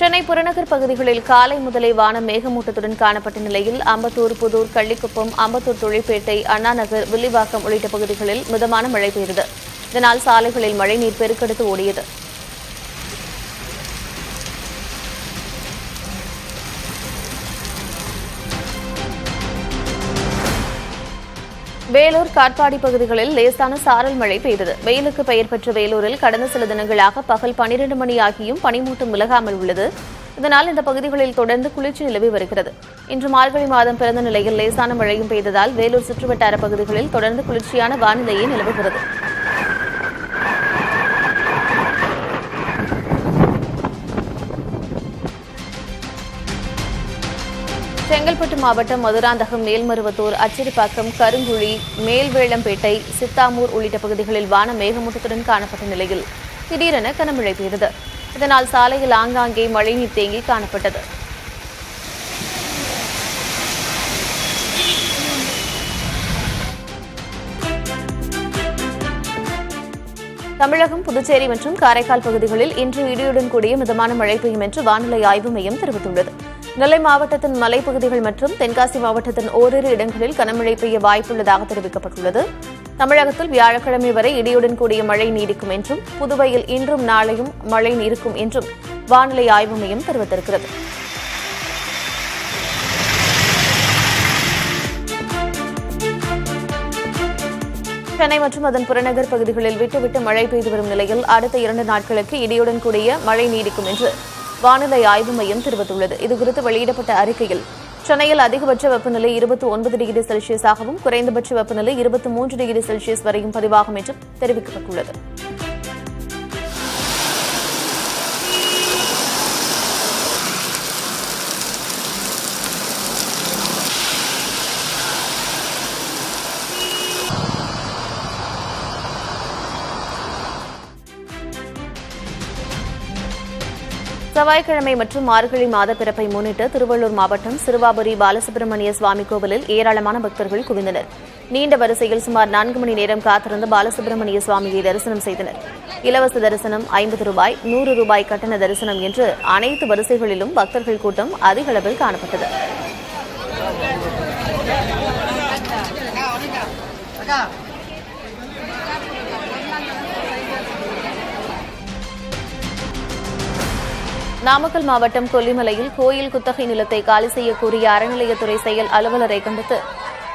சென்னை புறநகர் பகுதிகளில் காலை முதலே வானம் மேகமூட்டத்துடன் காணப்பட்ட நிலையில் அம்பத்தூர், புதூர், கள்ளிக்குப்பம், அம்பத்தூர் தொழிற்பேட்டை, அண்ணாநகர், வில்லிவாக்கம் உள்ளிட்ட பகுதிகளில் மிதமான மழை பெய்தது. இதனால் சாலைகளில் மழைநீர் பெருக்கெடுத்து ஓடியது. வேலூர், காட்பாடி பகுதிகளில் லேசான சாரல் மழை பெய்தது. வெயிலுக்கு பெயர் பெற்ற வேலூரில் கடந்த சில தினங்களாக பகல் 12 மணி ஆகியும் பனிமூட்டம் விலகாமல் உள்ளது. இதனால் இந்த பகுதிகளில் தொடர்ந்து குளிர்ச்சி நிலவி வருகிறது. இன்று மார்கழி மாதம் பிறந்த நிலையில் லேசான மழையும் பெய்ததால் வேலூர் சுற்றுவட்டார பகுதிகளில் தொடர்ந்து குளிர்ச்சியான வானிலையே நிலவுகிறது. செங்கல்பட்டு மாவட்டம் மதுராந்தகம், மேல்மருவத்தூர், அச்சிறுபாக்கம், கருங்குழி, மேல்வேளம்பேட்டை, சித்தாமூர் உள்ளிட்ட பகுதிகளில் வானம் மேகமூட்டத்துடன் காணப்பட்ட நிலையில் திடீரென கனமழை பெய்தது. இதனால் சாலையில் ஆங்காங்கே மழைநீர் தேங்கி காணப்பட்டது. தமிழகம், புதுச்சேரி மற்றும் காரைக்கால் பகுதிகளில் இன்று இடியுடன் கூடிய மிதமான மழை பெய்யும் என்று வானிலை ஆய்வு மையம் தெரிவித்துள்ளது. நெல்லை மாவட்டத்தின் மலைப்பகுதிகள் மற்றும் தென்காசி மாவட்டத்தின் ஓரிரு இடங்களில் கனமழை பெய்ய வாய்ப்புள்ளதாக தெரிவிக்கப்பட்டுள்ளது. தமிழகத்தில் வியாழக்கிழமை வரை இடியுடன் கூடிய மழை நீடிக்கும் என்றும், புதுவையில் இன்றும் நாளையும் மழை இருக்கும் என்றும் வானிலை ஆய்வு மையம் தெரிவித்திருக்கிறது. சென்னை மற்றும் அதன் புறநகர் பகுதிகளில் விட்டுவிட்டு மழை பெய்து வரும் நிலையில் அடுத்த 2 நாட்களுக்கு இடியுடன் கூடிய மழை நீடிக்கும் என்று வானிலை ஆய்வு மையம் தெரிவித்துள்ளது. இதுகுறித்து வெளியிடப்பட்ட அறிக்கையில் சென்னையில் அதிகபட்ச வெப்பநிலை 29 டிகிரி செல்சியஸாகவும் குறைந்தபட்ச வெப்பநிலை 23 டிகிரி செல்சியஸ் வரையும் பதிவாகும் என்றும் தெரிவிக்கப்பட்டுள்ளது. செவ்வாய்க்கிழமை மற்றும் மார்கழி மாத பிறப்பை முன்னிட்டு திருவள்ளூர் மாவட்டம் சிறுவாபுரி பாலசுப்பிரமணிய சுவாமி கோவிலில் ஏராளமான பக்தர்கள் குவிந்தனர். நீண்ட வரிசையில் சுமார் 4 மணி நேரம் காத்திருந்த பாலசுப்பிரமணிய சுவாமியை தரிசனம் செய்தனர். இலவச தரிசனம், 50 ரூபாய், 100 ரூபாய் கட்டண தரிசனம் என்று அனைத்து வரிசைகளிலும் பக்தர்கள் கூட்டம் அதிக அளவில் காணப்பட்டது. நாமக்கல் மாவட்டம் கொல்லிமலையில் கோயில் குத்தகை நிலத்தை காலி செய்ய கோரிய அறநிலையத்துறை செயல் அலுவலரை கண்டித்து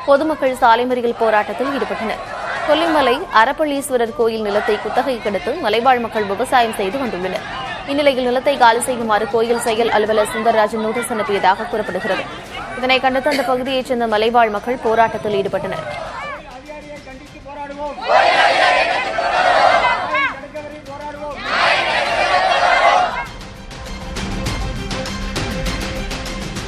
பொதுமக்கள் சாலை மறியல் போராட்டத்தில் ஈடுபட்டனர். கொல்லிமலை அறப்பள்ளீஸ்வரர் கோயில் நிலத்தை குத்தகைக்கு அடுத்து மலைவாழ் மக்கள் விவசாயம் செய்து வந்துள்ளனர். இந்நிலையில் நிலத்தை காலி செய்யுமாறு கோயில் செயல் அலுவலர் சுந்தரராஜன் நோட்டீஸ் அனுப்பியதாக கூறப்படுகிறது. இதனை கண்டித்து அந்த பகுதியைச் சேர்ந்த மலைவாழ் மக்கள் போராட்டத்தில் ஈடுபட்டனர்.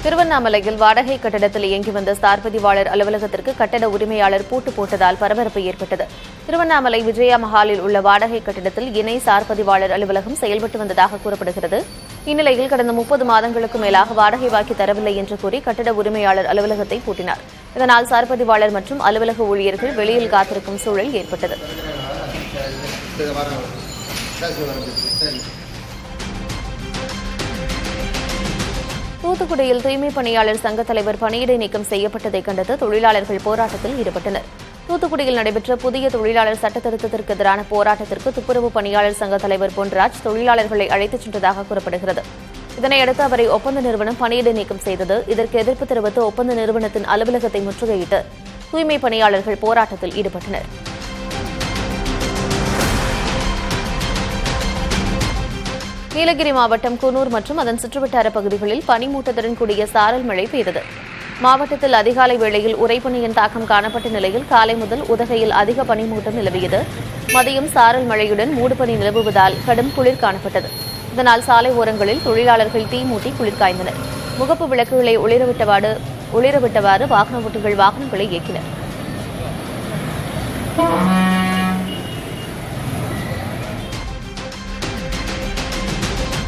திருவண்ணாமலையில் வாடகை கட்டடத்தில் இயங்கி வந்த ஸ்டார் பதிவாளர் அலுவலகத்திற்கு கட்டட உரிமையாளர் பூட்டு போட்டதால் பரபரப்பு ஏற்பட்டது. திருவண்ணாமலை விஜயா மஹாலில் உள்ள வாடகை கட்டடத்தில் இணை ஸ்டார் பதிவாளர் அலுவலகம் செயல்பட்டு வந்ததாக கூறப்படுகிறது. இந்நிலையில் கடந்த 30 மாதங்களுக்கு மேலாக வாடகை வாங்கி தரவில்லை என்று கூறி கட்டட உரிமையாளர் அலுவலகத்தை பூட்டினார். இதனால் ஸ்டார் பதிவாளர் மற்றும் அலுவலக ஊழியர்கள் வெளியில் காத்திருக்கும் சூழல் ஏற்பட்டது. தூத்துக்குடியில் தூய்மை பணியாளர் சங்க தலைவர் பணியிடை நீக்கம் செய்யப்பட்டதை கண்டித்து தொழிலாளர்கள் போராட்டத்தில் ஈடுபட்டனர். தூத்துக்குடியில் நடைபெற்ற புதிய தொழிலாளர் சட்டத்திருத்தத்திற்கு எதிரான போராட்டத்திற்கு துப்புரவு பணியாளர் சங்க தலைவர் பொன்ராஜ் தொழிலாளர்களை அழைத்துச் சென்றதாக கூறப்படுகிறது. இதனையடுத்து அவரை ஒப்பந்த நிறுவனம் பணியிடை நீக்கம் செய்தது. இதற்கு எதிர்ப்பு தெரிவித்து ஒப்பந்த நிறுவனத்தின் அலுவலகத்தை முற்றுகையிட்டு தூய்மை பணியாளர்கள் போராட்டத்தில் ஈடுபட்டனர். நீலகிரி மாவட்டம் குன்னூர் மற்றும் அதன் சுற்றுவட்டார பகுதிகளில் பனிமூட்டத்துடன் கூடிய சாரல் மழை பெய்தது. மாவட்டத்தில் அதிகாலை வேளையில் உறைபனியின் தாக்கம் காணப்பட்ட நிலையில் காலை முதல் உதகையில் அதிக பனிமூட்டம் நிலவியது. மதியம் சாரல் மழையுடன் மூடுபனி நிலவுவதால் கடும் குளிர் காணப்பட்டது. இதனால் சாலை ஓரங்களில் தொழிலாளர்கள் தீ மூட்டி குளிர் காய்ந்தனர். முகப்பு விளக்குகளை ஒளிரவிட்டவாறு வாகன ஓட்டிகள் வாகனங்களை இயக்கினர்.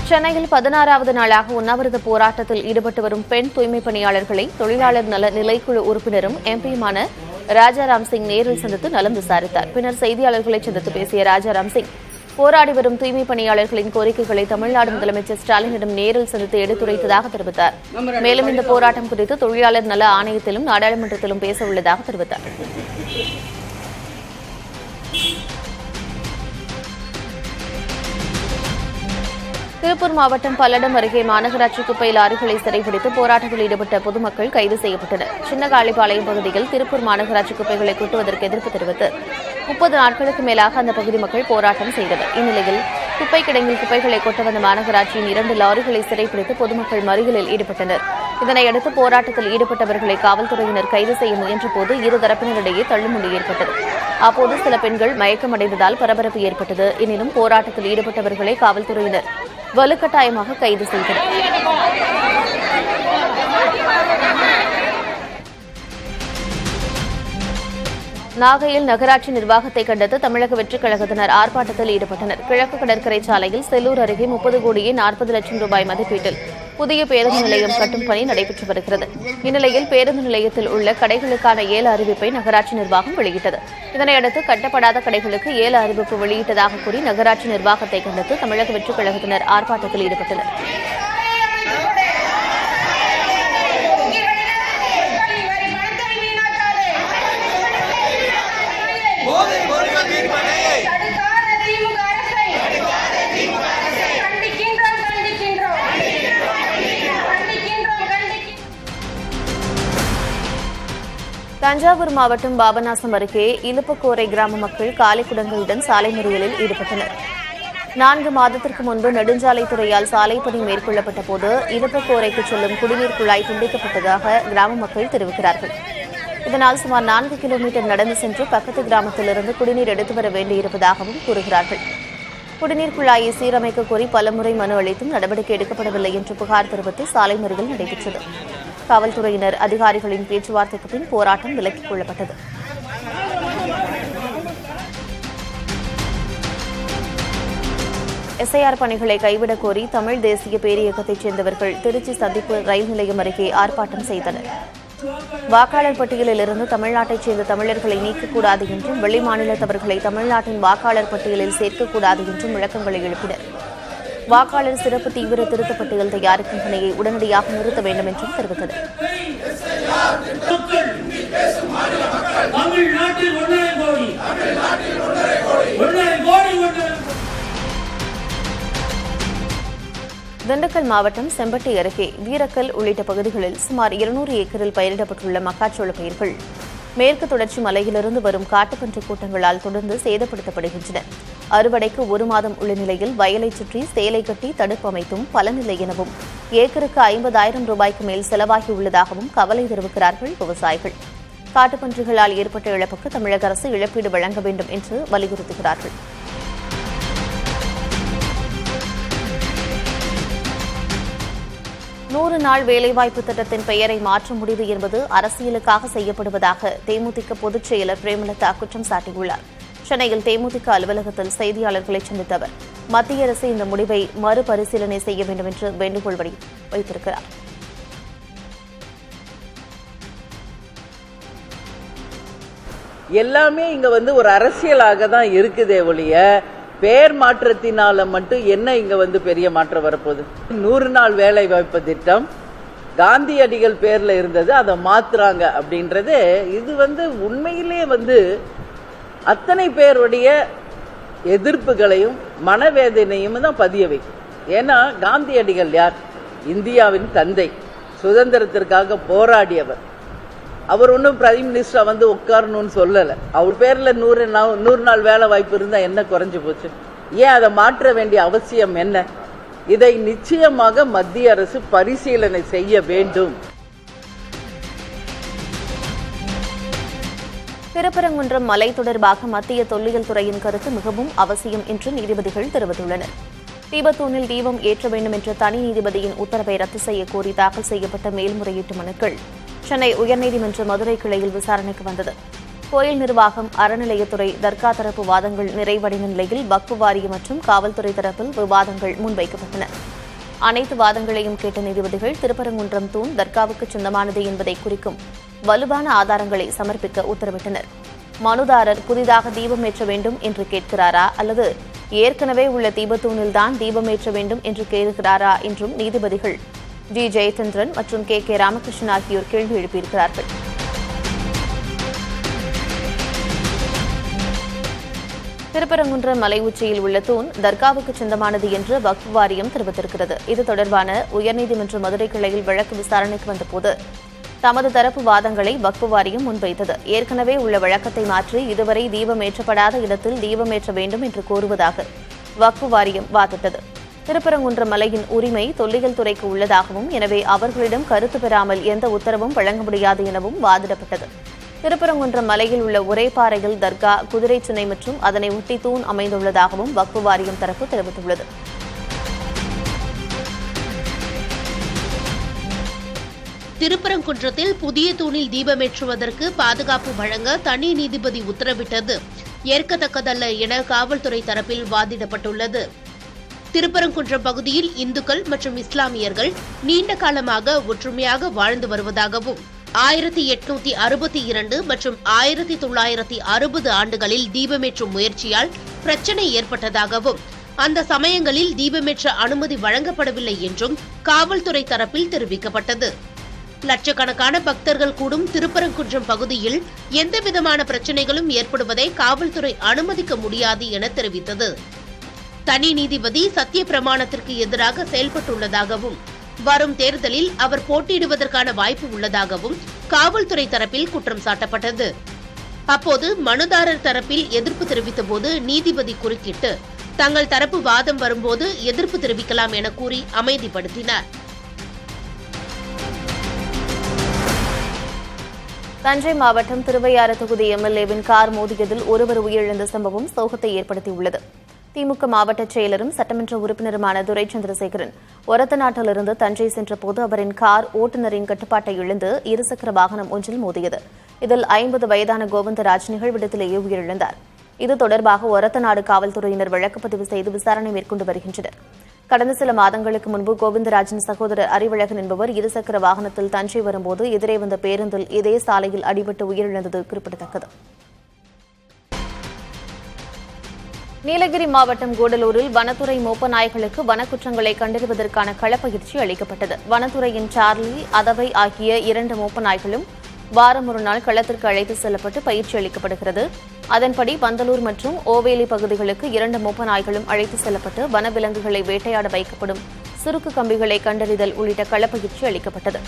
சென்னையில் 16வது நாளாக உண்ணாவிரத போராட்டத்தில் ஈடுபட்டு வரும் பெண் தூய்மை பணியாளர்களை தொழிலாளர் நல நிலைக்குழு உறுப்பினரும் எம்பியுமான ராஜாராம் சிங் நேரில் சந்தித்து நலம் விசாரித்தார். பின்னர் செய்தியாளர்களை சந்தித்து பேசிய ராஜாராம் சிங், போராடி வரும் தூய்மை பணியாளர்களின் கோரிக்கைகளை தமிழ்நாடு முதலமைச்சர் ஸ்டாலினிடம் நேரில் சந்தித்து எடுத்துரைத்ததாக தெரிவித்தார். மேலும் இந்த போராட்டம் குறித்து தொழிலாளர் நல ஆணையத்திலும் நாடாளுமன்றத்திலும் பேச உள்ளதாக தெரிவித்தார். திருப்பூர் மாவட்டம் பல்லடம் அருகே மாநகராட்சி குப்பை லாரிகளை சிறைபிடித்து போராட்டத்தில் ஈடுபட்ட பொதுமக்கள் கைது செய்யப்பட்டனர். சின்னகாளிப்பாளையம் பகுதியில் திருப்பூர் மாநகராட்சி குப்பைகளை கொட்டுவதற்கு எதிர்ப்பு தெரிவித்து 30 நாட்களுக்கு மேலாக அந்த பகுதி மக்கள் போராட்டம் செய்தனர். இந்நிலையில் குப்பை கிடங்கில் குப்பைகளை கொட்ட வந்த மாநகராட்சியின் 2 லாரிகளை சிறைப்பிடித்து பொதுமக்கள் மறியலில் ஈடுபட்டனர். இதனையடுத்து போராட்டத்தில் ஈடுபட்டவர்களை காவல்துறையினர் கைது செய்ய முயன்றபோது இருதரப்பினரிடையே தள்ளுமுள்ளி ஏற்பட்டது. அப்போது சில பெண்கள் மயக்கமடைந்ததால் பரபரப்பு ஏற்பட்டது. எனினும் போராட்டத்தில் ஈடுபட்டவர்களை காவல்துறையினர் வலுக்கட்டாயமாக கைது செய்தனர். நாகையில் நகராட்சி நிர்வாகத்தை கண்டித்து தமிழக வெற்றிக் கழகத்தினர் ஆர்ப்பாட்டத்தில் ஈடுபட்டனர். கிழக்கு கடற்கரை சாலையில் செல்லூர் அருகே 30 கோடியே 40 லட்சம் ரூபாய் மதிப்பீட்டில் புதிய பேருந்து நிலையம் கட்டும் பணி நடைபெற்று வருகிறது. இந்நிலையில் பேருந்து நிலையத்தில் உள்ள கடைகளுக்கான ஏல அறிவிப்பை நகராட்சி நிர்வாகம் வெளியிட்டது. இதனையடுத்து கட்டப்படாத கடைகளுக்கு ஏல அறிவிப்பு வெளியிட்டதாக கூறி நகராட்சி நிர்வாகத்தை கண்டித்து தமிழக வெற்றிக் கழகத்தினர் ஆர்ப்பாட்டத்தில் ஈடுபட்டனர். தஞ்சாவூர் மாவட்டம் பாபநாசம் அருகே இலுப்பக்கோரை கிராம மக்கள் காலிக்குடங்களுடன் சாலை மறியலில் ஈடுபட்டனர். 4 மாதத்திற்கு முன்பு நெடுஞ்சாலைத்துறையால் சாலை பணி மேற்கொள்ளப்பட்ட போது இலுப்பக்கோரைக்கு செல்லும் குடிநீர் குழாய் துண்டிக்கப்பட்டதாக கிராம மக்கள் தெரிவிக்கிறார்கள். இதனால் சுமார் 4 கிலோமீட்டர் நடந்து சென்று பக்கத்து கிராமத்திலிருந்து குடிநீர் எடுத்து வர வேண்டியிருப்பதாகவும் கூறுகிறார்கள். குடிநீர் குழாயை சீரமைக்க கோரி பலமுறை மனு அளித்தும் நடவடிக்கை எடுக்கப்படவில்லை என்று புகார் தெரிவித்து சாலை மறியல் நடைபெற்றது. காவல்துறையினர் அதிகாரிகளின் பேச்சுவார்த்தைக்கு பின் போராட்டம் விலக்கிக் கொள்ளப்பட்டது. எஸ்ஐஆர் பணிகளை கைவிடக் கோரி தமிழ் தேசிய பேரியக்கத்தைச் சேர்ந்தவர்கள் திருச்சி சந்திப்பு ரயில் நிலையம் அருகே ஆர்ப்பாட்டம் செய்தனர். வாக்காளர் பட்டியலில் இருந்து தமிழ்நாட்டைச் சேர்ந்த தமிழர்களை நீக்கக்கூடாது என்றும் வெளிமாநிலத்தவர்களை தமிழ்நாட்டின் வாக்காளர் பட்டியலில் சேர்க்கக்கூடாது என்றும் விளக்கங்களை எழுப்பினர். வாக்காளர் சிறப்பு தீவிர திருத்தப் பட்டியல் தயாரிக்கும் பணியை உடனடியாக நிறுத்த வேண்டும் என்றும் தெரிவித்தனர். திண்டுக்கல் மாவட்டம் செம்பட்டி அருகே வீரக்கல் உள்ளிட்ட பகுதிகளில் சுமார் 200 ஏக்கரில் பயிரிடப்பட்டுள்ள மக்காச்சோள பயிர்கள் மேற்கு தொடர்ச்சி மலையிலிருந்து வரும் காட்டுப்பன்றி கூட்டங்களால் தொடர்ந்து சேதப்படுத்தப்படுகின்றன. அறுவடைக்கு 1 மாதம் உள்ள நிலையில் வயலை சுற்றி சேலை கட்டி தடுப்பு அமைத்தும் பலனில்லை எனவும் ஏக்கருக்கு 50,000 ரூபாய்க்கு மேல் செலவாகியுள்ளதாகவும் கவலை தெரிவிக்கிறார்கள் விவசாயிகள். காட்டுப்பன்றிகளால் ஏற்பட்ட இழப்புக்கு தமிழக அரசு இழப்பீடு வழங்க வேண்டும் என்று வலியுறுத்துகிறார்கள். நூறு நாள் வேலைவாய்ப்பு திட்டத்தின் பெயரை மாற்ற முடிவு என்பது அரசியலுக்காக செய்யப்படுவதாக தேமுதிக பொதுச் செயலர் பிரேமலதா குற்றம் சாட்டியுள்ளார். சென்னையில் தேமுதிக அலுவலகத்தில் செய்தியாளர்களை சந்தித்த அவர் மத்திய அரசு இந்த முடிவை மறுபரிசீலனை செய்ய வேண்டும் என்று வேண்டுகோள் வைத்திருக்கிறார். எல்லாமே இங்க ஒரு அரசியலாக தான் இருக்குதே ஒழிய பேர் மாற்றத்தினால மட்டும் என்ன இங்க பெரிய மாற்றம் வரப்போகுது? 100 நாள் வேலை வாய்ப்பு திட்டம் காந்தியடிகள் பேர்ல இருந்தது, அதை மாத்துறாங்க அப்படின்றது இது உண்மையிலே அத்தனை பேருடைய எதிர்ப்புகளையும் மனவேதனையும் தான் பதிய வைக்கும். ஏன்னா காந்தியடிகள் யார்? இந்தியாவின் தந்தை, சுதந்திரத்திற்காக போராடியவர். அவர் ஒன்றும் பிரைம் மினிஸ்டரா உட்காரணும்னு சொல்லல. அவர் பேர்ல 100 நாள் வேலை வாய்ப்பு இருந்தா என்ன குறைஞ்சு போச்சு? ஏன் அதை மாற்ற வேண்டிய அவசியம் என்ன? இதை நிச்சயமாக மத்திய அரசு பரிசீலனை செய்ய வேண்டும். திருப்பரங்குன்றம் மலை தொடர்பாக மத்திய தொல்லியல் துறையின் கருத்து மிகவும் அவசியம் என்று நீதிபதிகள் தெரிவித்துள்ளனர். தீபத்தூணில் தீபம் ஏற்ற வேண்டும் என்ற தனி நீதிபதியின் உத்தரவை ரத்து செய்ய கோரி தாக்கல் செய்யப்பட்ட மேல்முறையீட்டு மனுக்கள் சென்னை உயர்நீதிமன்ற மதுரை கிளையில் விசாரணைக்கு வந்தது. கோயில் நிர்வாகம், அறநிலையத்துறை, தர்கா தரப்பு வாதங்கள் நிறைவடைந்த நிலையில் வக்ஃபு வாரியம் மற்றும் காவல்துறை தரப்பில் விவாதங்கள் முன்வைக்கப்பட்டன. அனைத்து வாதங்களையும் கேட்ட நீதிபதிகள் திருப்பரங்குன்றம் தூண் தர்காவுக்கு சொந்தமானது என்பதை குறிக்கும் வலுவான ஆதாரங்களை சமர்ப்பிக்க உத்தரவிட்டனர். மனுதாரர் புதிதாக தீபம் ஏற்ற வேண்டும் என்று கேட்கிறாரா அல்லது ஏற்கனவே உள்ள தீபத்தூணில்தான் தீபமேற்ற வேண்டும் என்று கேட்கிறாரா என்றும் நீதிபதிகள் ஜி ஜெயச்சந்திரன் மற்றும் கே ராமகிருஷ்ணன் ஆகியோர் கேள்வி எழுப்பியிருக்கிறார்கள். திருப்பரங்குன்றம் மலை உச்சியில் உள்ள தூண் தர்காவுக்கு சொந்தமானது என்று வக்ஃப் வாரியம் தெரிவித்திருக்கிறது. இது தொடர்பான உயர்நீதிமன்ற மதுரை கிளையில் வழக்கு விசாரணைக்கு வந்தபோது தமது தரப்பு வாதங்களை வக்ஃப் வாரியம் முன்வைத்தது. ஏற்கனவே உள்ள வழக்கத்தை மாற்றி இதுவரை தீபமேற்றப்படாத இடத்தில் தீபமேற்ற வேண்டும் என்று கோருவதாக வக்ஃப் வாரியம் வாதிட்டது. திருப்பரங்குன்றம் மலையின் உரிமை தொல்லியல் துறைக்கு உள்ளதாகவும், எனவே அவர்களிடம் கருத்து பெறாமல் எந்த உத்தரவும் வழங்க முடியாது எனவும் வாதிடப்பட்டது. திருப்பரங்குன்றம் மலையில் உள்ள உரைப்பாறையில் தர்கா, குதிரை சின்னை மற்றும் அதனை ஒட்டி தூண் அமைந்துள்ளதாகவும் வக்ஃப் வாரியம் தரப்பு தெரிவித்துள்ளது. திருப்பரங்குன்றத்தில் புதிய தூணில் தீபமேற்றுவதற்கு பாதுகாப்பு வழங்க தனி நீதிபதி உத்தரவிட்டது ஏற்கத்தக்கதல்ல என காவல்துறை தரப்பில் வாதிடப்பட்டுள்ளது. திருப்பரங்குன்றம் பகுதியில் இந்துக்கள் மற்றும் இஸ்லாமியர்கள் நீண்ட காலமாக ஒற்றுமையாக வாழ்ந்து வருவதாகவும் 1862 மற்றும் 1960 ஆண்டுகளில் தீபமேற்றும் முயற்சியால் பிரச்சினை ஏற்பட்டதாகவும், அந்த சமயங்களில் தீபமேற்ற அனுமதி வழங்கப்படவில்லை என்றும் காவல்துறை தரப்பில் தெரிவிக்கப்பட்டது. லட்சக்கணக்கான பக்தர்கள் கூடும் திருப்பரங்குன்றம் பகுதியில் எந்தவிதமான பிரச்சினைகளும் ஏற்படுவதை காவல்துறை அனுமதிக்க முடியாது என தெரிவித்தது. தனி நீதிபதி சத்திய பிரமாணத்திற்கு எதிராக செயல்பட்டுள்ளதாகவும், வரும் தேர்தலில் அவர் போட்டியிடுவதற்கான வாய்ப்பு உள்ளதாகவும் காவல்துறை தரப்பில் குற்றம் சாட்டப்பட்டது. அப்போது மனுதாரர் தரப்பில் எதிர்ப்பு தெரிவித்தபோது நீதிபதி குறுக்கிட்டு தங்கள் தரப்பு வாதம் வரும்போது எதிர்ப்பு தெரிவிக்கலாம் என கூறி அமைதிப்படுத்தினார். தஞ்சை மாவட்டம் திருவையாறு தொகுதி எம்எல்ஏவின் கார் மோதியதில் ஒருவர் உயிரிழந்த சம்பவம் சோகத்தை ஏற்படுத்தியுள்ளது. திமுக மாவட்ட செயலரும் சட்டமன்ற உறுப்பினருமான துரை சந்திரசேகரன் ஒரத்தநாட்டிலிருந்து தஞ்சை சென்றபோது அவரின் கார் ஓட்டுநரின் கட்டுப்பாட்டை இழந்து இருசக்கர வாகனம் ஒன்றில் மோதியது. இதில் 50 வயதான கோவிந்தராஜ் நிகழ்விடத்திலேயே உயிரிழந்தார். இது தொடர்பாக ஒரத்தநாடு காவல்துறையினர் வழக்கு பதிவு செய்து விசாரணை மேற்கொண்டு வருகின்றனர். கடந்த சில மாதங்களுக்கு முன்பு கோவிந்தராஜின் சகோதரர் அறிவழகன் என்பவர் இருசக்கர வாகனத்தில் தஞ்சை வரும்போது எதிரே வந்த பேருந்தில் இதே சாலையில் அடிபட்டு உயிரிழந்தது குறிப்பிடத்தக்கது. நீலகிரி மாவட்டம் கூடலூரில் வனத்துறை மோப்ப நாய்களுக்கு வனக்குற்றங்களை கண்டறிவதற்கான களப்பயிற்சி அளிக்கப்பட்டது. வனத்துறையின் சார்லி, அதவை ஆகிய 2 மோப்ப நாய்களும் வாரம் ஒரு நாள் களத்திற்கு அழைத்து செல்லப்பட்டு பயிற்சி அளிக்கப்படுகிறது. அதன்படி பந்தலூர் மற்றும் ஓவேலி பகுதிகளுக்கு 2 மோப்ப நாய்களும் அழைத்து செல்லப்பட்டு வனவிலங்குகளை வேட்டையாட வைக்கப்படும் சுருக்கு கம்பிகளை கண்டறிதல் உள்ளிட்ட களப்பயிற்சி அளிக்கப்பட்டது.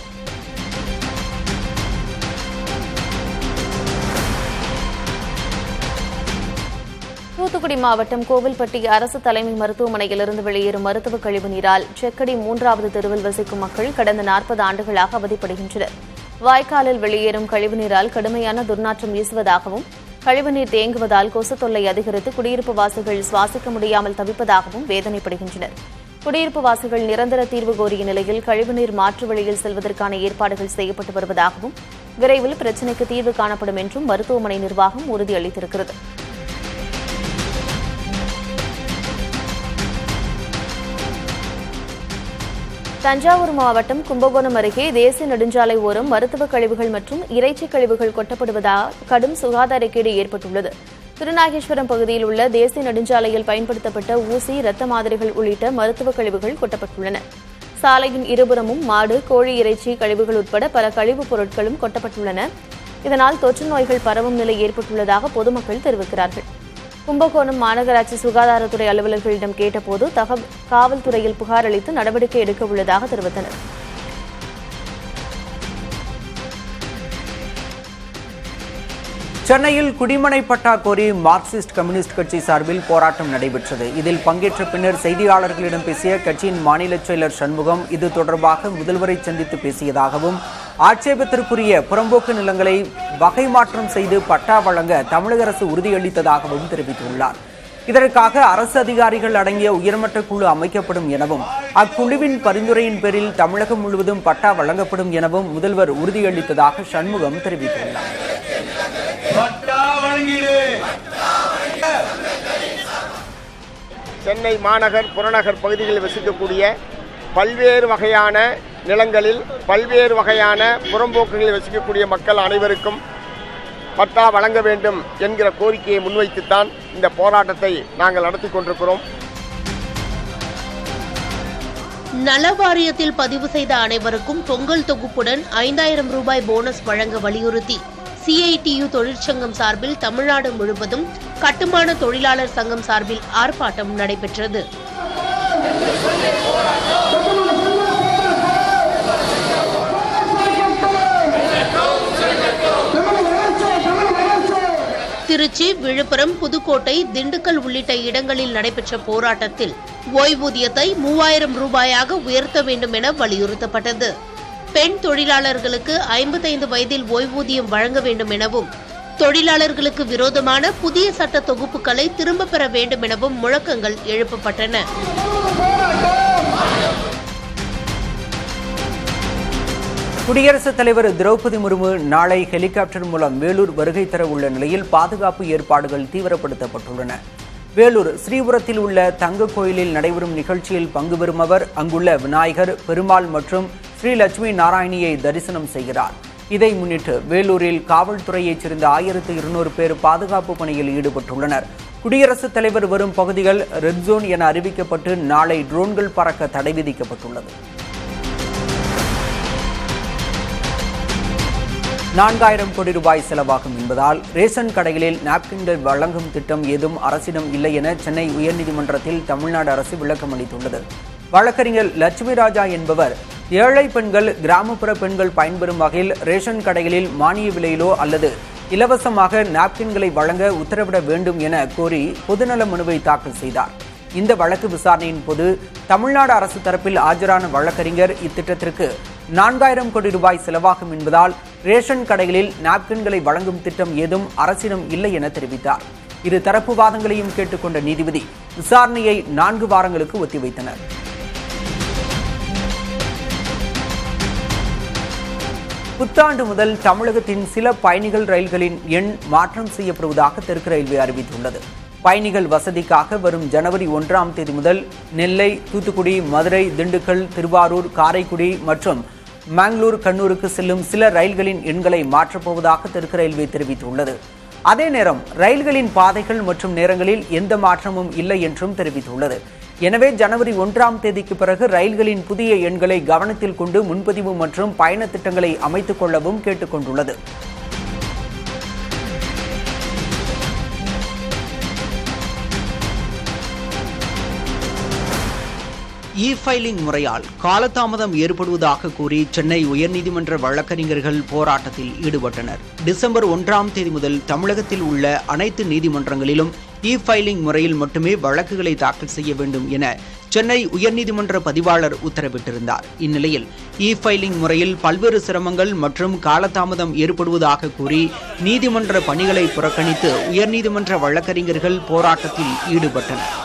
தூத்துக்குடி மாவட்டம் கோவில்பட்டி அரசு தலைமை மருத்துவமனையிலிருந்து வெளியேறும் மருத்துவ கழிவு நீரால் செக்கடி 3வது தெருவில் வசிக்கும் மக்கள் கடந்த 40 ஆண்டுகளாக அவதிப்படுகின்றனர். வாய்க்காலில் வெளியேறும் கழிவுநீரால் கடுமையான துர்நாற்றம் வீசுவதாகவும், கழிவுநீர் தேங்குவதால் கொசு தொல்லை அதிகரித்து குடியிருப்பு வாசிகள் சுவாசிக்க முடியாமல் தவிப்பதாகவும் வேதனைப்படுகின்றனர். குடியிருப்பு வாசிகள் நிரந்தர தீர்வு கோரிய நிலையில் கழிவுநீர் மாற்று வழியில் செல்வதற்கான ஏற்பாடுகள் செய்யப்பட்டு வருவதாகவும், விரைவில் பிரச்சினைக்கு தீர்வு காணப்படும் என்றும் மருத்துவமனை நிர்வாகம் உறுதியளித்திருக்கிறது. தஞ்சாவூர் மாவட்டம் கும்பகோணம் அருகே தேசிய நெடுஞ்சாலை ஓரம் மருத்துவ கழிவுகள் மற்றும் இறைச்சி கழிவுகள் கொட்டப்படுவதால் கடும் சுகாதாரக்கேடு ஏற்பட்டுள்ளது. திருநாகேஸ்வரம் பகுதியில் உள்ள தேசிய நெடுஞ்சாலையில் பயன்படுத்தப்பட்ட ஊசி, இரத்த மாதிரிகள் உள்ளிட்ட மருத்துவ கழிவுகள் கொட்டப்பட்டுள்ளன. சாலையின் இருபுறமும் மாடு, கோழி இறைச்சி கழிவுகள் உட்பட பல கழிவுப் பொருட்களும் கொட்டப்பட்டுள்ளன. இதனால் தொற்று நோய்கள் பரவும் நிலை ஏற்பட்டுள்ளதாக பொதுமக்கள் தெரிவிக்கிறார்கள். கும்பகோணம் மாநகராட்சி சுகாதாரத்துறை அலுவலர்களிடம் கேட்டபோது காவல்துறையில் புகார் அளித்து நடவடிக்கை எடுக்க உள்ளதாக தெரிவித்தனர். சென்னையில் குடிமனை பட்டா கோரி மார்க்சிஸ்ட் கம்யூனிஸ்ட் கட்சி சார்பில் போராட்டம் நடைபெற்றது. இதில் பங்கேற்ற பின்னர் செய்தியாளர்களிடம் பேசிய கட்சியின் மாநில செயலர் சண்முகம் இது தொடர்பாக முதல்வரை சந்தித்து பேசியதாகவும், ஆட்சேபத்திற்குரிய புறம்போக்கு நிலங்களை வகை மாற்றம் செய்து பட்டா வழங்க தமிழக அரசு உறுதியளித்ததாகவும் தெரிவித்துள்ளார். இதற்காக அரசு அதிகாரிகள் அடங்கிய உயர்மட்ட குழு அமைக்கப்படும் எனவும், அக்குழுவின் பரிந்துரையின் பேரில் தமிழகம் முழுவதும் பட்டா வழங்கப்படும் எனவும் முதல்வர் உறுதியளித்ததாக சண்முகம் தெரிவித்துள்ளார். சென்னை மாநகர் புறநகர் பகுதிகளில் வசிக்கக்கூடிய பல்வேறு வகையான நிலங்களில் பல்வேறு வகையான புறம்போக்குகளில் வசிக்கக்கூடிய மக்கள் அனைவருக்கும் பட்டா வழங்க வேண்டும் என்கிற கோரிக்கையை முன்வைத்துத்தான் இந்த போராட்டத்தை நாங்கள் நடத்தி கொண்டிருக்கிறோம். நல வாரியத்தில் பதிவு செய்த அனைவருக்கும் பொங்கல் தொகுப்புடன் 5000 ரூபாய் போனஸ் வழங்க வலியுறுத்தி CITU தொழிற்சங்கம் சார்பில் தமிழ்நாடு முழுவதும் கட்டுமான தொழிலாளர் சங்கம் சார்பில் ஆர்ப்பாட்டம் நடைபெற்றது. திருச்சி, விழுப்புரம், புதுக்கோட்டை, திண்டுக்கல் உள்ளிட்ட இடங்களில் நடைபெற்ற போராட்டத்தில் ஓய்வூதியத்தை 3000 ரூபாயாக உயர்த்த வேண்டும் என வலியுறுத்தப்பட்டது. பெண் தொழிலாளர்களுக்கு 55 வயதில் ஓய்வூதியம் வழங்க வேண்டும் எனவும், தொழிலாளர்களுக்கு விரோதமான புதிய சட்ட தொகுப்புகளை திரும்பப் பெற வேண்டும் எனவும் முழக்கங்கள் எழுப்பப்பட்டன. குடியரசுத் தலைவர் திரௌபதி முர்மு நாளை ஹெலிகாப்டர் மூலம் வேலூர் வருகை தர உள்ள நிலையில் பாதுகாப்பு ஏற்பாடுகள் தீவிரப்படுத்தப்பட்டுள்ளன. வேலூர் ஸ்ரீபுரத்தில் உள்ள தங்க கோயிலில் நடைபெறும் நிகழ்ச்சியில் பங்கு பெறும் அவர் அங்குள்ள விநாயகர், பெருமாள் மற்றும் ஸ்ரீ லட்சுமி நாராயணியை தரிசனம் செய்கிறார். இதை முன்னிட்டு வேலூரில் காவல்துறையைச் சேர்ந்த 1200 பேர் பாதுகாப்பு பணியில் ஈடுபட்டுள்ளனர். குடியரசுத் தலைவர் வரும் பகுதிகள் ரெட் ஜோன் என அறிவிக்கப்பட்டு நாளை ட்ரோன்கள் பறக்க தடை விதிக்கப்பட்டுள்ளது. 4000 கோடி ரூபாய் செலவாகும் என்பதால் ரேஷன் கடைகளில் நாப்கின்கள் வழங்கும் திட்டம் ஏதும் அரசிடம் இல்லை என சென்னை உயர்நீதிமன்றத்தில் தமிழ்நாடு அரசு விளக்கம் அளித்துள்ளது. வழக்கறிஞர் லட்சுமி ராஜா என்பவர் ஏழை பெண்கள், கிராமப்புற பெண்கள் பயன்பெறும் வகையில் ரேஷன் கடைகளில் மானிய விலையிலோ அல்லது இலவசமாக நாப்கின்களை வழங்க உத்தரவிட வேண்டும் என கோரி பொதுநல மனுவை தாக்கல் செய்தார். இந்த வழக்கு விசாரணையின் போது தமிழ்நாடு அரசு தரப்பில் ஆஜரான வழக்கறிஞர் இத்திட்டத்திற்கு 4000 கோடி ரூபாய் செலவாகும் என்பதால் ரேஷன் கடைகளில் நாப்கின்களை வழங்கும் திட்டம் ஏதும் அரசிடம் இல்லை என தெரிவித்தார். இரு தரப்பு வாதங்களையும் கேட்டுக்கொண்ட நீதிபதி விசாரணையை 4 வாரங்களுக்கு ஒத்திவைத்தனர். புத்தாண்டு முதல் தமிழகத்தின் சில பயணிகள் ரயில்களின் எண் மாற்றம் செய்யப்படுவதாக தெற்கு ரயில்வே அறிவித்துள்ளது. பயணிகள் வசதிக்காக வரும் ஜனவரி 1ஆம் தேதி முதல் நெல்லை, தூத்துக்குடி, மதுரை, திண்டுக்கல், திருவாரூர், காரைக்குடி மற்றும் மங்களூர், கண்ணூருக்கு செல்லும் சில ரயில்களின் எண்களை மாற்றப்போவதாக தெற்கு ரயில்வே தெரிவித்துள்ளது. அதே நேரம் ரயில்களின் பாதைகள் மற்றும் நேரங்களில் எந்த மாற்றமும் இல்லை என்றும் தெரிவித்துள்ளது. எனவே ஜனவரி 1ஆம் தேதிக்கு பிறகு ரயில்களின் புதிய எண்களை கவனத்தில் கொண்டு முன்பதிவு மற்றும் பயண திட்டங்களை அமைத்துக் கொள்ளவும் கேட்டுக் கொண்டுள்ளது. இ-ஃபைலிங் முறையால் காலதாமதம் ஏற்படுவதாக கூறி சென்னை உயர்நீதிமன்ற வழக்கறிஞர்கள் போராட்டத்தில் ஈடுபட்டனர். டிசம்பர் 1ஆம் தேதி முதல் தமிழகத்தில் உள்ள அனைத்து நீதிமன்றங்களிலும் இ-ஃபைலிங் முறையில் மட்டுமே வழக்குகளை தாக்கல் செய்ய வேண்டும் என சென்னை உயர்நீதிமன்ற பதிவாளர் உத்தரவிட்டிருந்தார். இந்நிலையில் இ-ஃபைலிங் முறையில் பல்வேறு சிரமங்கள் மற்றும் காலதாமதம் ஏற்படுவதாக கூறி நீதிமன்ற பணிகளை புறக்கணித்து உயர்நீதிமன்ற வழக்கறிஞர்கள் போராட்டத்தில் ஈடுபட்டனர்.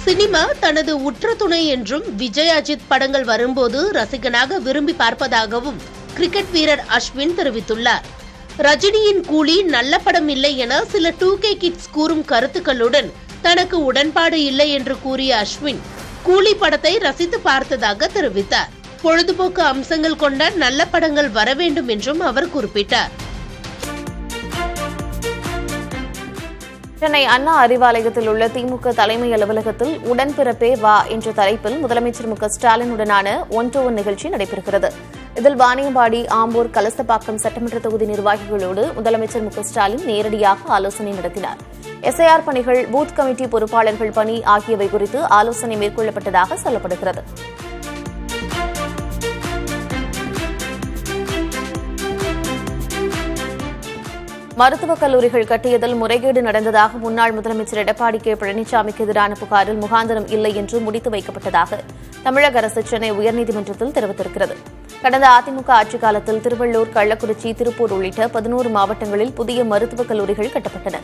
சினிமா தனது உற்ற துணை என்றும் விஜய், அஜித் படங்கள் வரும்போது ரசிகனாக விரும்பி பார்ப்பதாகவும் கிரிக்கெட் வீரர் அஸ்வின் தெரிவித்துள்ளார். ரஜினியின் கூலி நல்ல படம் இல்லை என சில 2K கிட்ஸ் கூறும் கருத்துக்களுடன் தனக்கு உடன்பாடு இல்லை என்று கூறிய அஸ்வின் கூலி படத்தை ரசித்து பார்த்ததாக தெரிவித்தார். பொழுதுபோக்கு அம்சங்கள் கொண்ட நல்ல படங்கள் வர வேண்டும் என்றும் அவர் குறிப்பிட்டார். சென்னை அண்ணா அறிவாலயத்தில் உள்ள திமுக தலைமை அலுவலகத்தில் உடன்பிறப்பே வா என்ற தலைப்பில் முதலமைச்சர் மு.க.ஸ்டாலினுடனான 1-to-1 நிகழ்ச்சி நடைபெறுகிறது. இதில் வாணியம்பாடி, ஆம்பூர், கலசப்பாக்கம் சட்டமன்ற தொகுதி நிர்வாகிகளோடு முதலமைச்சர் மு.க.ஸ்டாலின் நேரடியாக ஆலோசனை நடத்தினார். SIR பணிகள், பூத் கமிட்டி பொறுப்பாளர்கள் பணி ஆகியவை குறித்து ஆலோசனை மேற்கொள்ளப்பட்டதாக சொல்லப்படுகிறது. மருத்துவக் கல்லூரிகள் கட்டியதில் முறைகேடு நடந்ததாக முன்னாள் முதலமைச்சர் எடப்பாடி கே. பழனிசாமிக்கு எதிரான புகாரில் முகாந்திரம் இல்லை என்று முடித்து வைக்கப்பட்டதாக தமிழக அரசு சென்னை உயர்நீதிமன்றத்தில் தெரிவித்திருக்கிறது. கடந்த அதிமுக ஆட்சிக் காலத்தில் திருவள்ளூர், கள்ளக்குறிச்சி, திருப்பூர் உள்ளிட்ட 11 மாவட்டங்களில் புதிய மருத்துவக் கல்லூரிகள் கட்டப்பட்டன.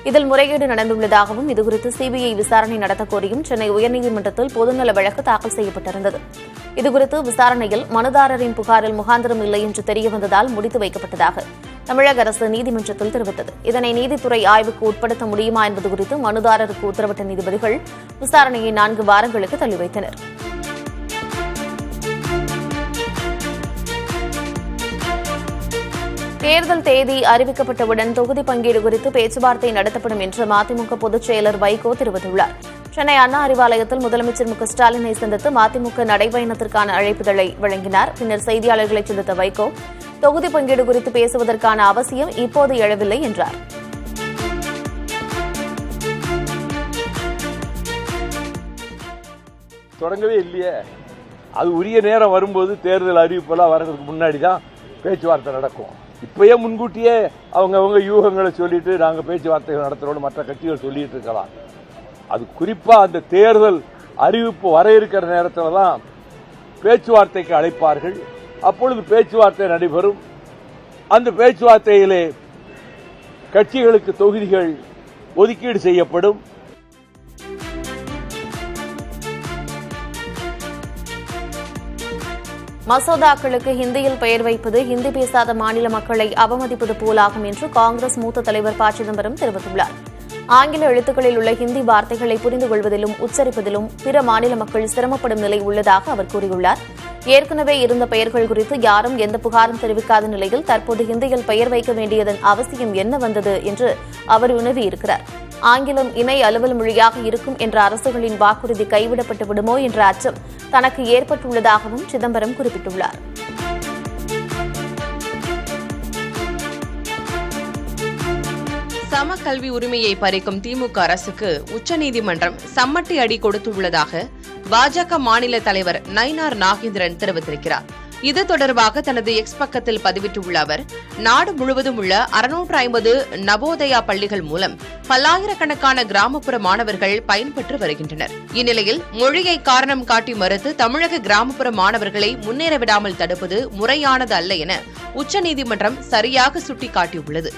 இதில் முறைகேடு நடந்துள்ளதாகவும் இதுகுறித்து CBI விசாரணை நடத்த கோரியும் சென்னை உயர்நீதிமன்றத்தில் பொதுநல வழக்கு தாக்கல் செய்யப்பட்டிருந்தது. இதுகுறித்து விசாரணையில் மனுதாரரின் புகாரில் முகாந்திரம் இல்லை என்று தெரியவந்ததால் முடித்து வைக்கப்பட்டதாக தமிழக அரசு நீதிமன்றத்தில் தெரிவித்தது. இதனை நீதித்துறை ஆய்வுக்கு உட்படுத்த முடியுமா என்பது குறித்து மனுதாரருக்கு உத்தரவிட்ட நீதிபதிகள் விசாரணையை 4 வாரங்களுக்கு தள்ளி வைத்தனர். தேர்தல் தேதி அறிவிக்கப்பட்டவுடன் தொகுதி பங்கீடு குறித்து பேச்சுவார்த்தை நடத்தப்படும் என்று மதிமுக பொதுச் செயலர் வைகோ தெரிவித்துள்ளார். சென்னை அண்ணா அறிவாலயத்தில் முதலமைச்சர் மு.க.ஸ்டாலினை சந்தித்து மதிமுக நடைபயணத்திற்கான அழைப்புதலை வழங்கினார். பின்னர் செய்தியாளர்களை சந்தித்த வைகோ தொகுதி பங்கீடு குறித்து பேசுவதற்கான அவசியம் இப்போது எழவில்லை என்றார். தொடங்கவே இல்லையே, அது உரிய நேரம் வரும்போது தேர்தல் அறிவிப்பெல்லாம் வர்றதுக்கு முன்னாடி தான் பேச்சுவார்த்தை நடக்கும். இப்பயே முன்கூட்டியே அவங்க யூகங்களை சொல்லிட்டு நாங்கள் பேச்சுவார்த்தைகள் நடத்துகிறோம் மற்ற கட்சிகள் சொல்லிட்டு இருக்கலாம். அது குறிப்பாக அந்த தேர்தல் அறிவிப்பு வர இருக்கிற நேரத்தில் தான் பேச்சுவார்த்தைக்கு அழைப்பார்கள். அப்பொழுது பேச்சுவார்த்தை நடைபெறும். அந்த பேச்சுவார்த்தையிலே கட்சிகளுக்கு தொகுதிகள் ஒதுக்கீடு செய்யப்படும். மசோதாக்களுக்கு ஹிந்தியில் பெயர் வைப்பது ஹிந்தி பேசாத மாநில மக்களை அவமதிப்பது போலாகும் என்று காங்கிரஸ் மூத்த தலைவர் ப. சிதம்பரம் தெரிவித்துள்ளார். ஆங்கில எழுத்துக்களில் உள்ள ஹிந்தி வார்த்தைகளை புரிந்து கொள்வதிலும் உச்சரிப்பதிலும் பிற மாநில மக்கள் சிரமப்படும் நிலை உள்ளதாக அவர் கூறியுள்ளார். ஏற்கனவே இருந்த பெயர்கள் குறித்து யாரும் எந்த புகாரும் தெரிவிக்காத நிலையில் தற்போது ஹிந்தியில் பெயர் வைக்க வேண்டியதன் அவசியம் என்ன வந்தது என்று அவர் வினவியிருக்கிறார். ஆங்கிலம் இணை அலுவல் மொழியாக இருக்கும் என்ற அரசுகளின் வாக்குறுதி கைவிடப்பட்டு விடுமோ என்ற அச்சம் தனக்கு ஏற்பட்டுள்ளதாகவும் சிதம்பரம் குறிப்பிட்டுள்ளார். சம கல்வி உரிமையை பறிக்கும் திமுக அரசுக்கு உச்சநீதிமன்றம் சம்மட்டி அடி கொடுத்துள்ளதாக பாஜக மாநில தலைவர் நயினார் நாகேந்திரன் தெரிவித்திருக்கிறார். இது தொடர்பாக தனது எக்ஸ் பக்கத்தில் பதிவிட்டுள்ள அவர், நாடு முழுவதும் உள்ள 650 நவோதயா பள்ளிகள் மூலம் பல்லாயிரக்கணக்கான கிராமப்புற மாணவர்கள் பயன்பெற்று வருகின்றனர். இந்நிலையில் மொழியை காரணம் காட்டி மறுத்து தமிழக கிராமப்புற மாணவர்களை முன்னேற விடாமல் தடுப்பது முறையானது அல்ல என உச்சநீதிமன்றம் சரியாக சுட்டிக்காட்டியுள்ளது.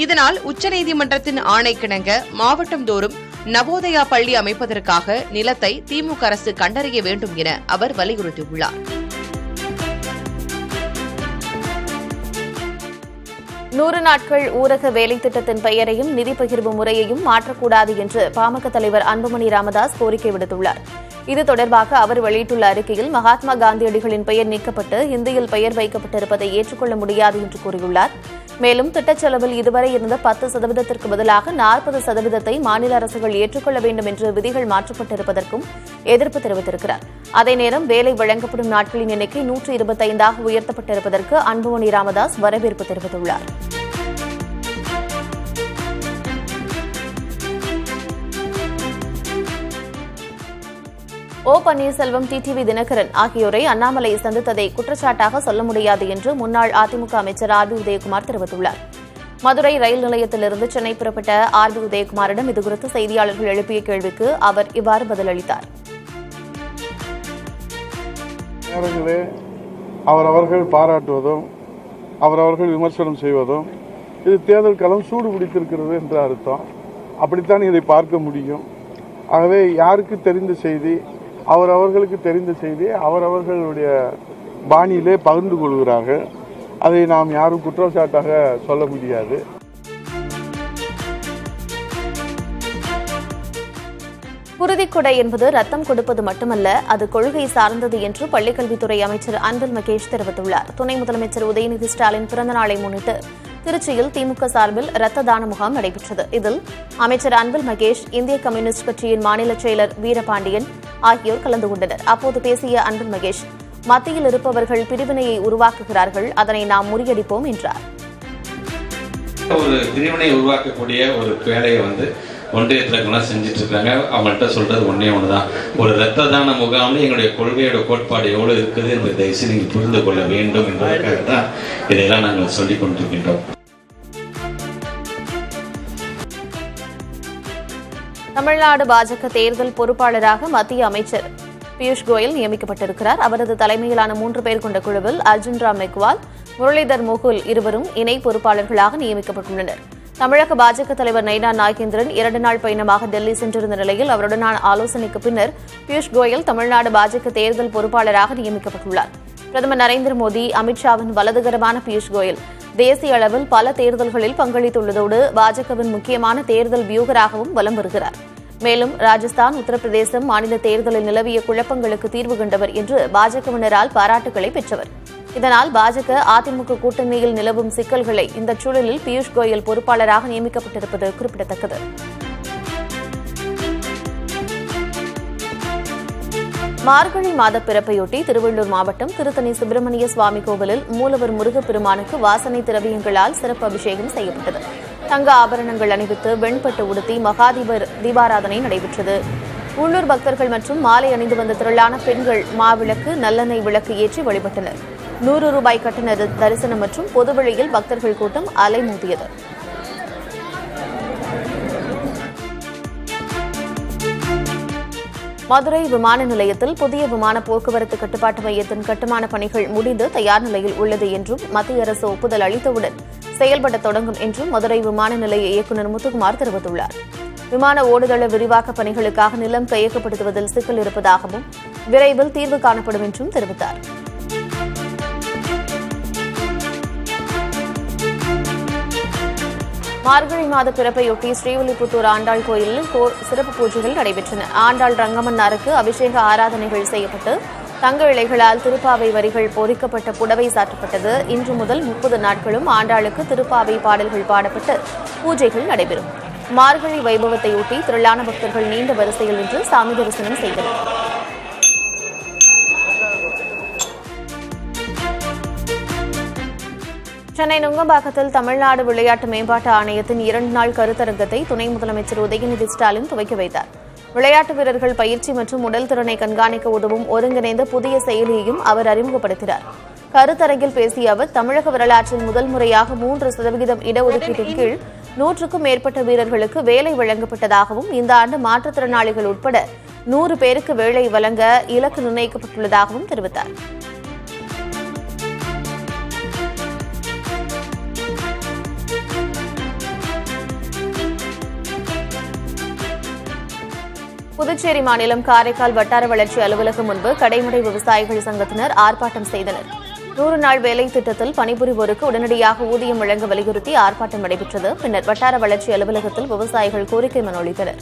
இதனால் உச்சநீதிமன்றத்தின் ஆணைக்கிணங்க மாவட்டம் தோறும் நவோதயா பள்ளி அமைப்பதற்காக நிலத்தை திமுக அரசு கண்டறிய வேண்டும் என அவர் வலியுறுத்தியுள்ளார். 100 நாட்கள் ஊரக வேலை திட்டத்தின் பெயரையும் நிதி பகிர்வு முறையையும் மாற்றக்கூடாது என்று பாமக தலைவர் அன்புமணி ராமதாஸ் கோரிக்கை விடுத்துள்ளார். இது தொடர்பாக அவர் வெளியிட்டுள்ள அறிக்கையில் மகாத்மா காந்தியடிகளின் பெயர் நீக்கப்பட்டு ஹிந்தியில் பெயர் வைக்கப்பட்டிருப்பதை ஏற்றுக்கொள்ள முடியாது என்று கூறியுள்ளார். மேலும் திட்டச் செலவில் இதுவரை இருந்த 10% பதிலாக 40% மாநில அரசுகள் ஏற்றுக்கொள்ள வேண்டும் என்று விதிகள் மாற்றப்பட்டிருப்பதற்கும் எதிர்ப்பு தெரிவித்திருக்கிறார். அதே நேரம் வேலை வழங்கப்படும் நாட்களின் எண்ணிக்கை 125ஆக உயர்த்தப்பட்டிருப்பதற்கு அன்புமணி ராமதாஸ் வரவேற்பு தெரிவித்துள்ளார். ஓ. பன்னீர்செல்வம், டிடிவி தினகரன் ஆகியோரை அண்ணாமலை சந்தித்ததை குற்றச்சாட்டாக சொல்ல முடியாது என்று முன்னாள் அதிமுக அமைச்சர் ஆர். பி. உதயகுமார் தெரிவித்துள்ளார். மதுரை ரயில் நிலையத்திலிருந்து சென்னை புறப்பட்ட ஆர். பி. உதயகுமாரிடம் இதுகுறித்து செய்தியாளர்கள் எழுப்பிய கேள்விக்கு அவர் இவ்வாறு பதிலளித்தார். அவரவர்கள் பாராட்டுவதும் அவரவர்கள் விமர்சனம் செய்வதும் இது தேர்தல் களம் சூடு பிடித்திருக்கிறது என்ற அர்த்தம். அப்படித்தான் இதை பார்க்க முடியும். ஆகவே யாருக்கு தெரிந்த செய்தி, அவரவர்களுக்கு தெரிந்த செய்தியை அவரவர்களுடைய பாணியிலே பகிர்ந்து கொள்கிறார்கள். அதை நாம் யாரும் குற்றச்சாட்டாக சொல்ல முடியாது. குருதிக்கொடை என்பது ரத்தம் கொடுப்பது மட்டுமல்ல, அது கொள்கை சார்ந்தது என்று பள்ளிக்கல்வித்துறை அமைச்சர் அன்பில் மகேஷ் தெரிவித்துள்ளார். துணை முதலமைச்சர் உதயநிதி ஸ்டாலின் பிறந்தநாளை முன்னிட்டு திருச்சியில் திமுக சார்பில் ரத்த தான முகாம் நடைபெற்றது. இதில் அமைச்சர் அன்பில் மகேஷ், இந்திய கம்யூனிஸ்ட் கட்சியின் மாநில செயலர் வீரபாண்டியன் ஆகியோர் கலந்து கொண்டனர். அப்போது பேசிய அன்பில் மகேஷ், மத்தியில் இருப்பவர்கள் பிரிவினையை உருவாக்குகிறார்கள், அதனை நாம் முறியடிப்போம் என்றார். ஒரு பிரிவினை உருவாக்கக்கூடிய ஒரு வேலையை ஒன்றியத்தில் செஞ்சுட்டு இருக்காங்க. அவங்கள்ட்ட சொல்றது ஒன்னே ஒண்ணுதான், ஒரு இரத்த தான முகாம்ல எங்களுடைய கொள்கையோட கோட்பாடு எவ்வளவு இருக்குது என்பதை தயவுசெய்து நீங்கள் புரிந்து கொள்ள வேண்டும் என்பதற்காக தான் இதையெல்லாம் நாங்கள் சொல்லிக் கொண்டிருக்கின்றோம். தமிழ்நாடு பாஜக தேர்தல் பொறுப்பாளராக மத்திய அமைச்சர் பியூஷ் கோயல் நியமிக்கப்பட்டிருக்கிறார். அவரது தலைமையிலான 3 பேர் கொண்ட குழுவில் அர்ஜுன் ராம் மெக்வால், முரளிதர் மோகுல் இருவரும் இணை பொறுப்பாளர்களாக நியமிக்கப்பட்டுள்ளனர். தமிழக பாஜக தலைவர் நயினார் நாகேந்திரன் 2 நாள் பயணமாக டெல்லி சென்றிருந்த நிலையில் அவருடனான ஆலோசனைக்கு பின்னர் பியூஷ் கோயல் தமிழ்நாடு பாஜக தேர்தல் பொறுப்பாளராக நியமிக்கப்பட்டுள்ளார். பிரதமர் நரேந்திர மோடி, அமித்ஷாவின் வலதுகரமான பியூஷ் கோயல் தேசிய அளவில் பல தேர்தல்களில் பங்களித்துள்ளதோடு பாஜகவின் முக்கியமான தேர்தல் வியூகராகவும் வலம் வருகிறார். மேலும் ராஜஸ்தான், உத்தரப்பிரதேசம் மாநில தேர்தலில் நிலவிய குழப்பங்களுக்கு தீர்வு கண்டவர் என்று பாஜகவினரால் பாராட்டுகளை பெற்றவர். இதனால் பாஜக அதிமுக கூட்டணியில் நிலவும் சிக்கல்களை இந்த சூழலில் பியூஷ் கோயல் பொறுப்பாளராக நியமிக்கப்பட்டிருப்பது குறிப்பிடத்தக்கது. மார்கழி மாத பிறப்பையொட்டி திருவள்ளூர் மாவட்டம் திருத்தணி சுப்பிரமணிய சுவாமி கோவிலில் மூலவர் முருகப்பெருமானுக்கு வாசனை திரவியங்களால் சிறப்பு அபிஷேகம் செய்யப்பட்டது. தங்க ஆபரணங்கள் அணிவித்து வெண்பட்டு உடுத்தி தீபாராதனை நடைபெற்றது. உள்ளூர் பக்தர்கள் மற்றும் மாலை அணிந்து வந்த திரளான பெண்கள் மாவிளக்கு, நல்லெண்ணெய் விளக்கு ஏற்றி வழிபட்டனர். 100 ரூபாய் கட்டண தரிசனம் மற்றும் பொதுவெளியில் பக்தர்கள் கூட்டம் அலைமோதியது. மதுரை விமான நிலையத்தில் புதிய விமான போக்குவரத்து கட்டுப்பாட்டு மையத்தின் கட்டுமான பணிகள் முடிந்து தயார் நிலையில் உள்ளது என்றும் மத்திய அரசு ஒப்புதல் அளித்தவுடன் செயல்பட தொடங்கும் என்றும் மதுரை விமான நிலைய இயக்குநர் முத்துக்குமார் தெரிவித்துள்ளார். விமான ஓடுதள விரிவாக்க பணிகளுக்காக நிலம் கையகப்படுத்துவதில் சிக்கல் இருப்பதாகவும் விரைவில் தீர்வு காணப்படும் என்றும் தெரிவித்தார். மார்கழி மாத பிறப்பையொட்டி ஸ்ரீவில்லிபுத்தூர் ஆண்டாள் கோயிலில் சிறப்பு பூஜைகள் நடைபெற்றன. ஆண்டாள் ரங்கமன்னாருக்கு அபிஷேக ஆராதனைகள் செய்யப்பட்டு தங்க இலைகளால் திருப்பாவை வரிகள் பொறிக்கப்பட்ட புடவை சாற்றப்பட்டது. இன்று முதல் 30 நாட்களும் ஆண்டாளுக்கு திருப்பாவை பாடல்கள் பாடப்பட்டு பூஜைகள் நடைபெறும். மார்கழி வைபவத்தையொட்டி திரளான பக்தர்கள் நீண்ட வரிசையில் நின்று சாமி தரிசனம் செய்தனர். சென்னை நுங்கம்பாக்கத்தில் தமிழ்நாடு விளையாட்டு மேம்பாட்டு ஆணையத்தின் 2 நாள் கருத்தரங்கத்தை துணை முதலமைச்சர் உதயநிதி ஸ்டாலின் துவக்கி வைத்தார். விளையாட்டு வீரர்கள் பயிற்சி மற்றும் உடல் திறனை கண்காணிக்க உதவும் ஒருங்கிணைந்த புதிய செயலியையும் அவர் அறிமுகப்படுத்தினார். கருத்தரங்கில் பேசிய அவர், தமிழக வரலாற்றில் முதல் முறையாக 3% இடஒதுக்கீட்டின் கீழ் 100க்கும் மேற்பட்ட வீரர்களுக்கு வேலை வழங்கப்பட்டதாகவும் இந்த ஆண்டு மாற்றுத்திறனாளிகள் உட்பட 100 பேருக்கு வேலை வழங்க இலக்கு நிர்ணயிக்கப்பட்டுள்ளதாகவும் தெரிவித்தார். புதுச்சேரி மாநிலம் காரைக்கால் வட்டார வளர்ச்சி அலுவலகம் முன்பு கடைமுறை விவசாயிகள் சங்கத்தினர் ஆர்ப்பாட்டம் செய்தனர். 100 நாள் வேலை திட்டத்தில் பணிபுரிவோருக்கு உடனடியாக ஊதியம் வழங்க வலியுறுத்தி ஆர்ப்பாட்டம் நடைபெற்றது. பின்னர் வட்டார வளர்ச்சி அலுவலகத்தில் விவசாயிகள் கோரிக்கை மனு அளித்தனர்.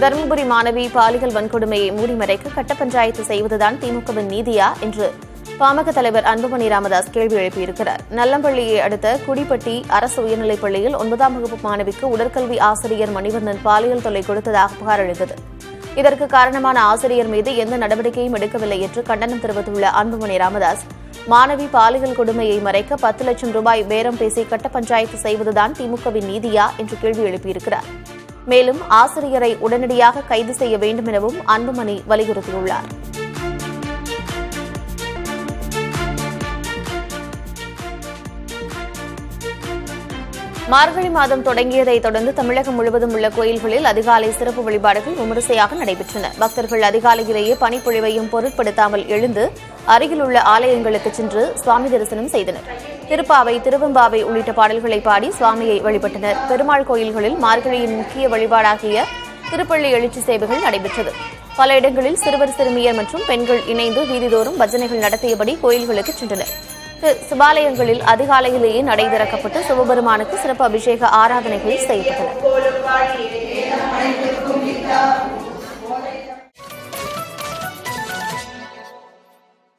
தருமபுரி மாணவி பாலியல் வன்கொடுமையை மூடிமறைக்க கட்ட பஞ்சாயத்து செய்வதுதான் திமுகவின் நீதியா என்று பாமக தலைவர் அன்புமணி ராமதாஸ் கேள்வி எழுப்பியிருக்கிறார். நல்லம்பள்ளியை அடுத்த குடிப்பட்டி அரசு உயர்நிலைப் பள்ளியில் 9ஆம் வகுப்பு மாணவிக்கு உடற்கல்வி ஆசிரியர் மணிவண்ணன் பாலியல் தொல்லை கொடுத்ததாக புகார் எழுந்தது. இதற்கு காரணமான ஆசிரியர் மீது எந்த நடவடிக்கையும் எடுக்கவில்லை என்று கண்டனம் தெரிவித்துள்ள அன்புமணி ராமதாஸ், மாணவி பாலியல் கொடுமையை மறைக்க 10 லட்சம் ரூபாய் பேரம் பேசி கட்ட பஞ்சாயத்து செய்வதுதான் திமுகவின் நீதியா என்று கேள்வி எழுப்பியிருக்கிறார். மேலும் ஆசிரியரை உடனடியாக கைது செய்ய வேண்டும் எனவும் அன்புமணி வலியுறுத்தியுள்ளார். மார்கழி மாதம் தொடங்கியதை தொடர்ந்து தமிழகம் முழுவதும் உள்ள கோயில்களில் அதிகாலை சிறப்பு வழிபாடுகள் விமரிசையாக நடைபெற்றன. பக்தர்கள் அதிகாலையிலேயே பனிப்பொழிவையும் பொருட்படுத்தாமல் எழுந்து அருகிலுள்ள ஆலயங்களுக்கு சென்று சுவாமி தரிசனம் செய்தனர். திருப்பாவை, திருவெம்பாவை உள்ளிட்ட பாடல்களை பாடி சுவாமியை வழிபட்டனர். பெருமாள் கோயில்களில் மார்கழியின் முக்கிய வழிபாடாகிய திருப்பள்ளி எழுச்சி சேவைகள் நடைபெற்றது. பல இடங்களில் சிறுவர், சிறுமியர் மற்றும் பெண்கள் இணைந்து வீதிதோறும் பஜனைகள் நடத்தியபடி கோயில்களுக்கு சென்றனர். சிவாலயங்களில் அதிகாலையிலேயே நடை திறக்கப்பட்டு சிவபெருமானுக்கு சிறப்பு அபிஷேக ஆராதனைகள் செய்யப்பட்டன.